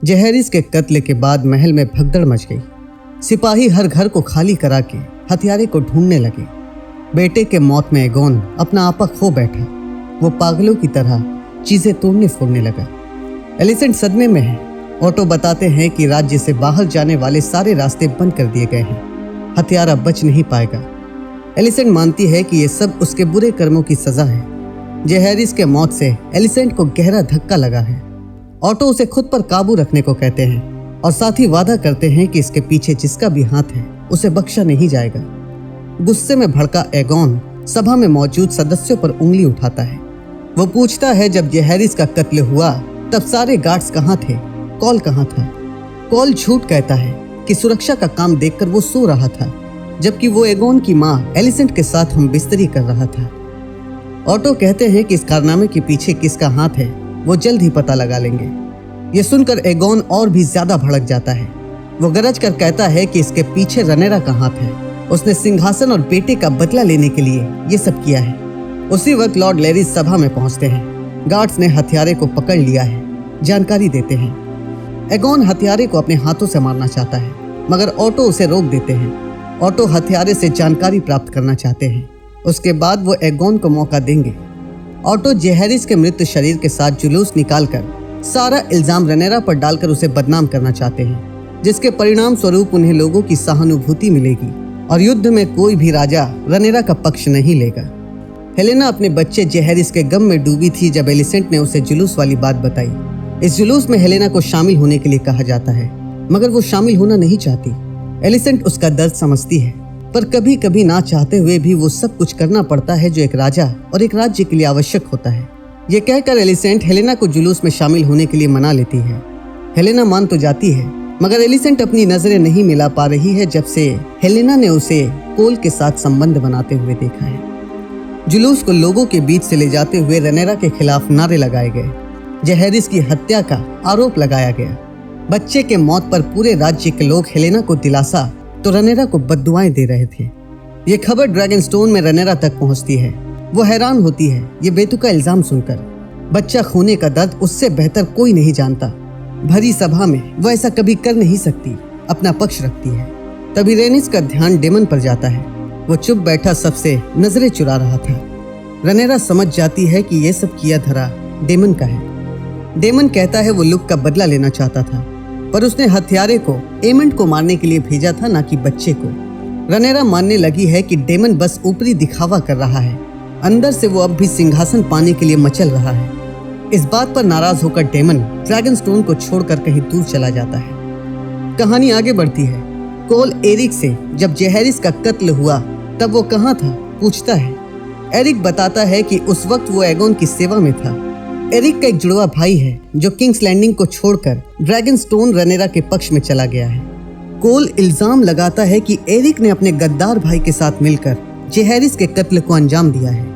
जहरीस के कत्ल के बाद महल में भगदड़ मच गई। सिपाही हर घर को खाली करा के हथियारे को ढूंढने लगे। बेटे के मौत में एगोन अपना आपा खो बैठा। वो पागलों की तरह चीजें तोड़ने फोड़ने लगा। एलिसेंट सदमे में है। ऑटो बताते हैं कि राज्य से बाहर जाने वाले सारे रास्ते बंद कर दिए गए हैं। हथियारा बच नहीं पाएगा। एलिसेंट मानती है कि ये सब उसके बुरे कर्मों की सजा है। जहरीस के मौत से एलिसेंट को गहरा धक्का लगा है। ऑटो उसे खुद पर काबू रखने को कहते हैं और साथ ही वादा करते हैं कि इसके पीछे जिसका भी हाथ है उसे बख्शा नहीं जाएगा। गुस्से में भड़का एगोन सभा में मौजूद सदस्यों पर उंगली उठाता है। वो पूछता है जब जहरीस का कत्ल हुआ तब सारे गार्ड्स कहाँ थे, कॉल कहाँ था। कॉल झूठ कहता है कि सुरक्षा का काम देखकर वो सो रहा था, जबकि वो एगोन की माँ एलिसेंट के साथ हम बिस्तरी कर रहा था। ऑटो कहते हैं कि इस कारनामे के पीछे किसका हाथ है वो जल्द ही पता लगा लेंगे। ये सुनकर एगोन और भी ज्यादा भड़क जाता है। वो गरज कर कहता है कि इसके पीछे रनेरा का हाथ है। उसने सिंहासन और बेटे का बदला लेने के लिए ये सब किया है। उसी वक्त लॉर्ड लेरिस सभा में पहुंचते हैं। गार्ड्स ने हथियारे को पकड़ लिया है। जानकारी देते हैं। एगोन हथियारे को अपने हाथों से मारना चाहता है, मगर ऑटो उसे रोक देते हैं। ऑटो हथियारे से जानकारी प्राप्त करना चाहते हैं। उसके बाद वो एगोन को मौका देंगे। ऑटो जहरीस के मृत शरीर के साथ जुलूस निकालकर सारा इल्जाम रनेरा पर डालकर उसे बदनाम करना चाहते हैं, जिसके परिणाम स्वरूप उन्हें लोगों की सहानुभूति मिलेगी और युद्ध में कोई भी राजा रनेरा का पक्ष नहीं लेगा। हेलेना अपने बच्चे जहरीस के गम में डूबी थी जब एलिसेंट ने उसे जुलूस वाली बात बताई। इस जुलूस में हेलेना को शामिल होने के लिए कहा जाता है, मगर वो शामिल होना नहीं चाहती। एलिसेंट उसका दर्द समझती है, पर कभी कभी ना चाहते हुए भी वो सब कुछ करना पड़ता है जो एक राजा और एक राज्य के लिए आवश्यक होता है। ये कहकर एलिसेंट हेलेना को जुलूस में शामिल होने के लिए मना लेती है। हेलेना मान तो जाती है, मगर एलिसेंट अपनी नजरें नहीं मिला पा रही है जब से हेलेना ने उसे कोल के साथ संबंध बनाते हुए देखा है। जुलूस को लोगों के बीच से ले जाते हुए रनेरा के खिलाफ नारे लगाए गए। जहरीस की हत्या का आरोप लगाया गया। बच्चे के मौत पर पूरे राज्य के लोग हेलेना को दिलासा तो रनेरा को बद्दुआएं दे रहे थे। ये खबर ड्रैगनस्टोन में रनेरा तक पहुंचती है। वो हैरान होती है ये बेतुका इल्जाम सुनकर। बच्चा खोने का दर्द उससे बेहतर कोई नहीं जानता। भरी सभा में वो ऐसा कभी कर नहीं सकती, अपना पक्ष रखती है। तभी रेनिस का ध्यान डेमन पर जाता है। वो चुप बैठा सबसे नजरें चुरा रहा था। रनेरा समझ जाती है कि ये सब किया धरा डेमन का है। डेमन कहता है वो लुक का बदला लेना चाहता था, पर उसने हथियारे को एमंड को मारने के लिए भेजा था, ना कि बच्चे को। रनेरा मानने लगी है कि डेमन बस ऊपरी दिखावा कर रहा है, अंदर से वो अब भी सिंहासन पाने के लिए मचल रहा है। इस बात पर नाराज होकर डेमन ड्रैगनस्टोन को छोड़कर कहीं दूर चला जाता है। कहानी आगे बढ़ती है। कोल एरिक से जब जहरीस का कत्ल हुआ तब वो कहाँ था पूछता है। एरिक बताता है कि उस वक्त वो एगोन की सेवा में था। एरिक का एक जुड़वा भाई है जो किंग्स लैंडिंग को छोड़कर ड्रैगनस्टोन रनेरा के पक्ष में चला गया है। कोल इल्जाम लगाता है कि एरिक ने अपने गद्दार भाई के साथ मिलकर जहरीस के कत्ल को अंजाम दिया है।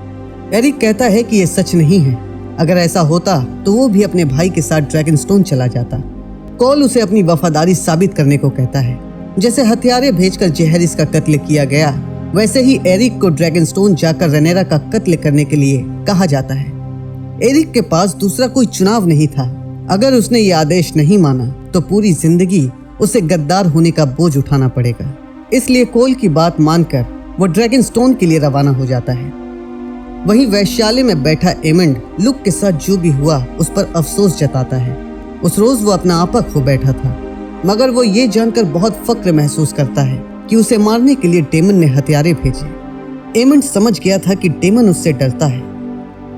एरिक कहता है कि यह सच नहीं है। अगर ऐसा होता तो वो भी अपने भाई के साथ ड्रैगनस्टोन चला जाता। कोल उसे अपनी वफादारी साबित करने को कहता है। जैसे हथियारे भेजकर जहरीस का कत्ल किया गया, वैसे ही एरिक को ड्रैगनस्टोन जाकर रनेरा का कत्ल करने के लिए कहा जाता है। एरिक के पास दूसरा कोई चुनाव नहीं था। अगर उसने ये आदेश नहीं माना तो पूरी जिंदगी उसे गद्दार होने का बोझ उठाना पड़ेगा। इसलिए कोल की बात मानकर वो ड्रैगनस्टोन के लिए रवाना हो जाता है। वहीं वैश्यालय में बैठा एमंड लुक के साथ जो भी हुआ उस पर अफसोस जताता है। उस रोज वो अपना आपा खो बैठा था, मगर वो ये जानकर बहुत फक्र महसूस करता है कि उसे मारने के लिए डेमन ने हथियारे भेजे। एमंड समझ गया था कि डेमन उससे डरता है।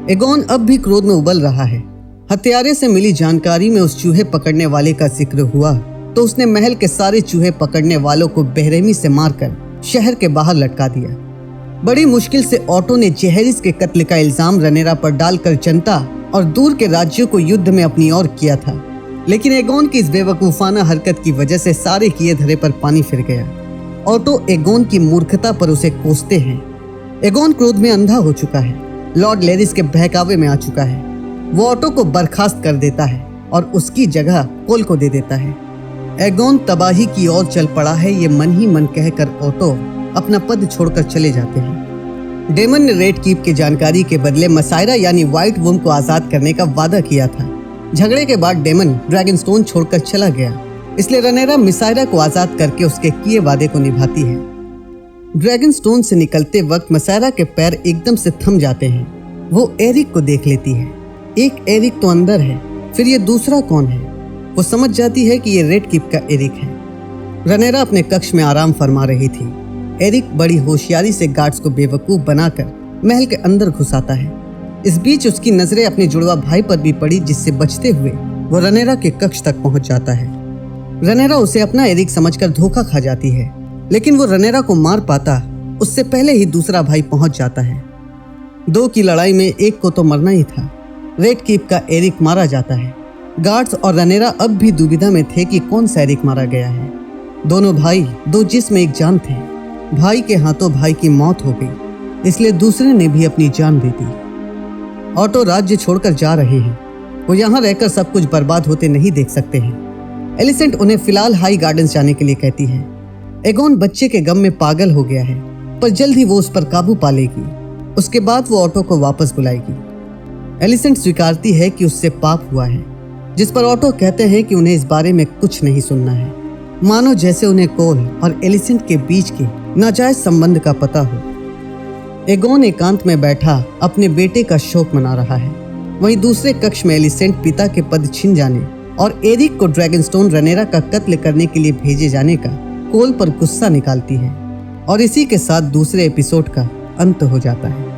एगोन अब भी क्रोध में उबल रहा है। हथियारे से मिली जानकारी में उस चूहे पकड़ने वाले का जिक्र हुआ तो उसने महल के सारे चूहे पकड़ने वालों को बेरहमी से मारकर शहर के बाहर लटका दिया। बड़ी मुश्किल से ऑटो ने जहरीस के कत्ल का इल्जाम रनेरा पर डालकर जनता और दूर के राज्यों को युद्ध में अपनी ओर किया था, लेकिन एगोन की इस बेवकूफाना हरकत की वजह से सारे किए धरे पर पानी फिर गया। ऑटो एगोन की मूर्खता पर उसे कोसते हैं। एगोन क्रोध में अंधा हो चुका है, लॉर्ड लेरिस के बहकावे में आ चुका है। वो ऑटो को बर्खास्त कर देता है और उसकी जगह कोल को दे देता है। एगोन तबाही की ओर चल पड़ा है, ये मन ही मन कहकर ऑटो अपना पद छोड़कर चले जाते हैं। डेमन ने रेड कीप की जानकारी के बदले मसायरा यानी व्हाइट वुम को आजाद करने का वादा किया था। झगड़े के बाद डेमन ड्रैगनस्टोन छोड़कर चला गया, इसलिए रनेरा मिसायरा को आजाद करके उसके किए वादे को निभाती है। ड्रैगनस्टोन से निकलते वक्त मिसायरा के पैर एकदम से थम जाते हैं। वो एरिक को देख लेती है। एक एरिक तो अंदर है, फिर ये दूसरा कौन है? वो समझ जाती है कि ये रेड कीप का एरिक है। रनेरा अपने कक्ष में आराम फरमा रही थी। एरिक बड़ी होशियारी से गार्ड्स को बेवकूफ बनाकर महल के अंदर घुसाता है। इस बीच उसकी नजरें अपने जुड़वा भाई पर भी पड़ी, जिससे बचते हुए वो रनेरा के कक्ष तक पहुंच जाता है। रनेरा उसे अपना एरिक समझकर धोखा खा जाती है, लेकिन वो रनेरा को मार पाता उससे पहले ही दूसरा भाई पहुंच जाता है। दो की लड़ाई में एक को तो मरना ही था। रेड कीप का एरिक मारा जाता है। गार्ड्स और रनेरा अब भी दुविधा में थे कि कौन सा एरिक मारा गया है। दोनों भाई दो जिस्म एक जान थे। भाई के हाथों भाई की मौत हो गई, इसलिए दूसरे ने भी अपनी जान दे दी। ऑटो राज्य छोड़कर जा रहे हैं। वो यहाँ रहकर सब कुछ बर्बाद होते नहीं देख सकते हैं। एलिसेंट उन्हें फिलहाल हाई गार्डन्स जाने के लिए कहती है। एगोन बच्चे के गम में पागल हो गया है, पर जल्द ही वो उस पर काबू पा लेगी। उसके बाद वो ऑटो को वापस बुलाएगी। एलिसेंट स्वीकारती है कि उससे पाप हुआ है, जिस पर ऑटो कहते हैं कि उन्हें इस बारे में कुछ नहीं सुनना है, मानो जैसे उन्हें कोल और एलिसेंट के बीच के नाजायज संबंध का पता हो। एगोन एकांत में बैठा अपने बेटे का शोक मना रहा है। वहीं दूसरे कक्ष में एलिसेंट पिता के पद छिन जाने और एरिक को ड्रैगनस्टोन रनेरा का कत्ल करने के लिए भेजे जाने का कोल पर गुस्सा निकालती है। और इसी के साथ दूसरे एपिसोड का अंत हो जाता है।